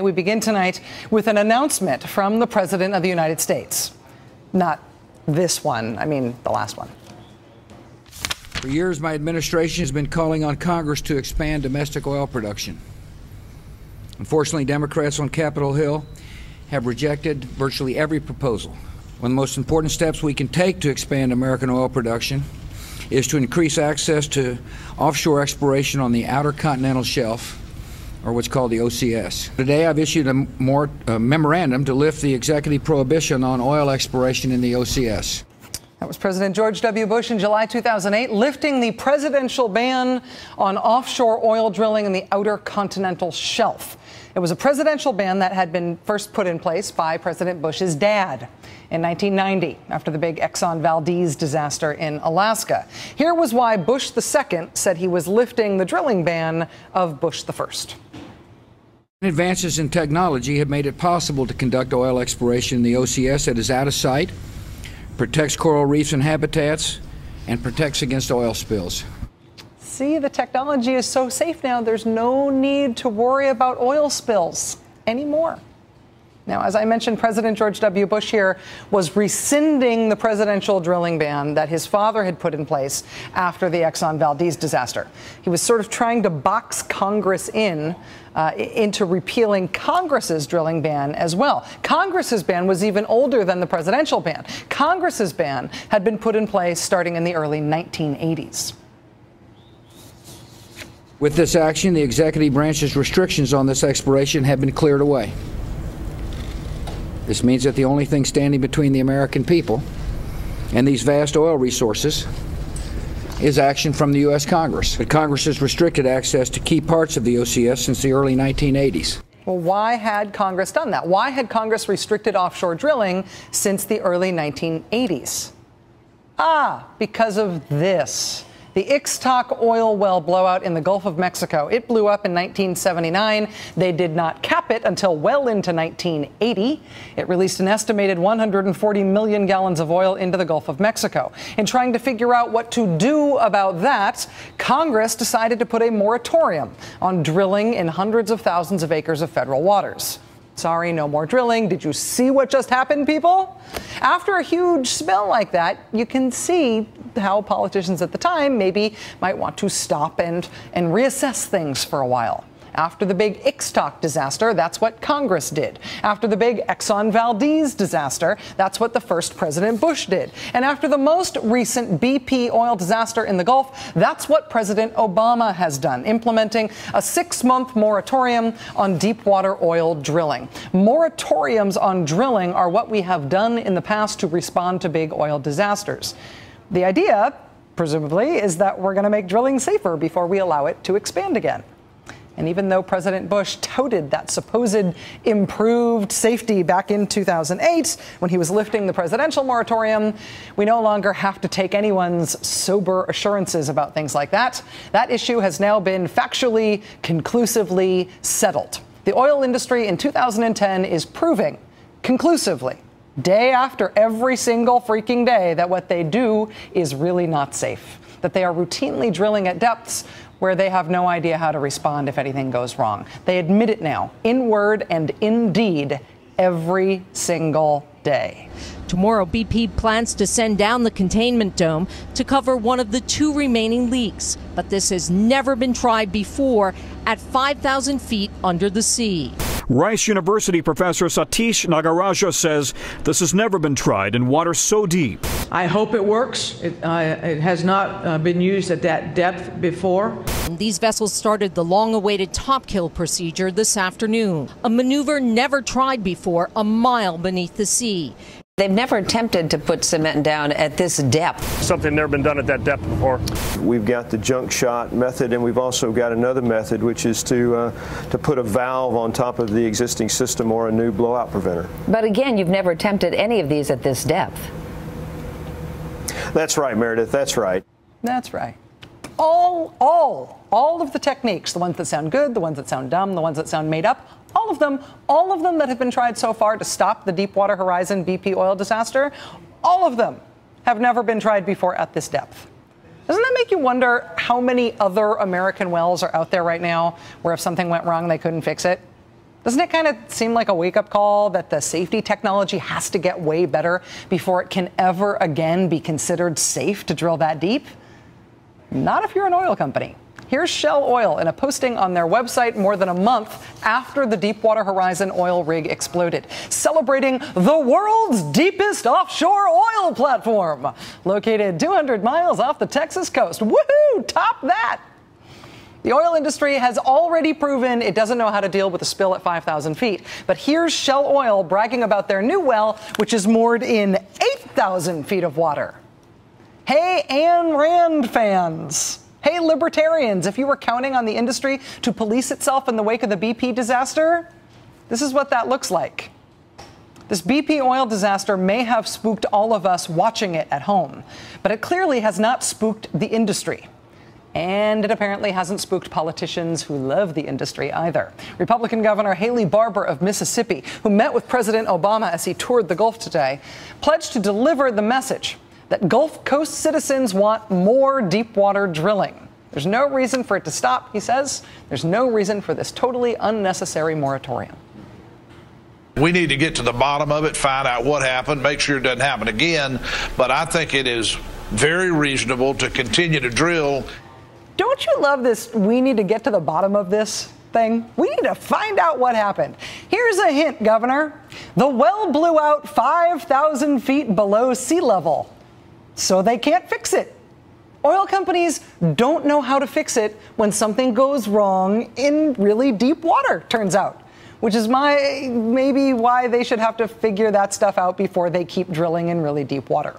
We begin tonight with an announcement from the President of the United States. Not this one, I mean the last one. For years, my administration has been calling on Congress to expand domestic oil production. Unfortunately, Democrats on Capitol Hill have rejected virtually every proposal. One of the most important steps we can take to expand American oil production is to increase access to offshore exploration on the outer continental shelf, or what's called the OCS. Today, I've issued a memorandum to lift the executive prohibition on oil exploration in the OCS. That was President George W. Bush in July 2008, lifting the presidential ban on offshore oil drilling in the outer continental shelf. It was a presidential ban that had been first put in place by President Bush's dad in 1990 after the big Exxon Valdez disaster in Alaska. Here was why Bush II said he was lifting the drilling ban of Bush I. Advances in technology have made it possible to conduct oil exploration in the OCS that is out of sight, protects coral reefs and habitats, and protects against oil spills. See, the technology is so safe now, there's no need to worry about oil spills anymore. Now, as I mentioned, President George W. Bush here was rescinding the presidential drilling ban that his father had put in place after the Exxon Valdez disaster. He was sort of trying to box Congress into repealing Congress's drilling ban as well. Congress's ban was even older than the presidential ban. Congress's ban had been put in place starting in the early 1980s. With this action, the executive branch's restrictions on this exploration have been cleared away. This means that the only thing standing between the American people and these vast oil resources is action from the U.S. Congress. But Congress has restricted access to key parts of the OCS since the early 1980s. Well, why had Congress done that? Why had Congress restricted offshore drilling since the early 1980s? Because of this. The Ixtoc oil well blowout in the Gulf of Mexico. It blew up in 1979. They did not cap it until well into 1980. It released an estimated 140 million gallons of oil into the Gulf of Mexico. In trying to figure out what to do about that, Congress decided to put a moratorium on drilling in hundreds of thousands of acres of federal waters. Sorry, no more drilling. Did you see what just happened, people? After a huge spill like that, you can see how politicians at the time maybe might want to stop and reassess things for a while. After the big Ixtoc disaster, that's what Congress did. After the big Exxon Valdez disaster, that's what the first President Bush did. And after the most recent BP oil disaster in the Gulf, that's what President Obama has done, implementing a 6-month moratorium on deepwater oil drilling. Moratoriums on drilling are what we have done in the past to respond to big oil disasters. The idea, presumably, is that we're going to make drilling safer before we allow it to expand again. And even though President Bush touted that supposed improved safety back in 2008 when he was lifting the presidential moratorium, we no longer have to take anyone's sober assurances about things like that. That issue has now been factually, conclusively settled. The oil industry in 2010 is proving conclusively, day after every single freaking day, that what they do is really not safe, that they are routinely drilling at depths where they have no idea how to respond if anything goes wrong. They admit it now, in word and in deed, every single day. Tomorrow, BP plans to send down the containment dome to cover one of the 2 remaining leaks. But this has never been tried before at 5,000 feet under the sea. Rice University professor Satish Nagaraja says this has never been tried in water so deep. I hope it works. It has not been used at that depth before. And these vessels started the long-awaited top kill procedure this afternoon, a maneuver never tried before a mile beneath the sea. They've never attempted to put cement down at this depth. Something never been done at that depth before. We've got the junk shot method, and we've also got another method, which is to put a valve on top of the existing system or a new blowout preventer. But again, you've never attempted any of these at this depth. That's right, Meredith. That's right. That's right. All of the techniques, the ones that sound good, the ones that sound dumb, the ones that sound made up, all of them that have been tried so far to stop the Deepwater Horizon BP oil disaster, all of them have never been tried before at this depth. Doesn't that make you wonder how many other American wells are out there right now where if something went wrong, they couldn't fix it? Doesn't it kind of seem like a wake-up call that the safety technology has to get way better before it can ever again be considered safe to drill that deep? Not if you're an oil company. Here's Shell Oil in a posting on their website more than a month after the Deepwater Horizon oil rig exploded, celebrating the world's deepest offshore oil platform, located 200 miles off the Texas coast. Woohoo! Top that! The oil industry has already proven it doesn't know how to deal with a spill at 5,000 feet. But here's Shell Oil bragging about their new well, which is moored in 8,000 feet of water. Hey, Ayn Rand fans. Hey, libertarians, if you were counting on the industry to police itself in the wake of the BP disaster, this is what that looks like. This BP oil disaster may have spooked all of us watching it at home, but it clearly has not spooked the industry. And it apparently hasn't spooked politicians who love the industry either. Republican Governor Haley Barbour of Mississippi, who met with President Obama as he toured the Gulf today, pledged to deliver the message that Gulf Coast citizens want more deepwater drilling. There's no reason for it to stop, he says. There's no reason for this totally unnecessary moratorium. We need to get to the bottom of it, find out what happened, make sure it doesn't happen again. But I think it is very reasonable to continue to drill. Don't you love this, we need to get to the bottom of this thing? We need to find out what happened. Here's a hint, Governor. The well blew out 5,000 feet below sea level, so they can't fix it. Oil companies don't know how to fix it when something goes wrong in really deep water, turns out, which is maybe why they should have to figure that stuff out before they keep drilling in really deep water.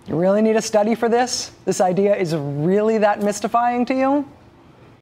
You really need a study for this? This idea is really that mystifying to you?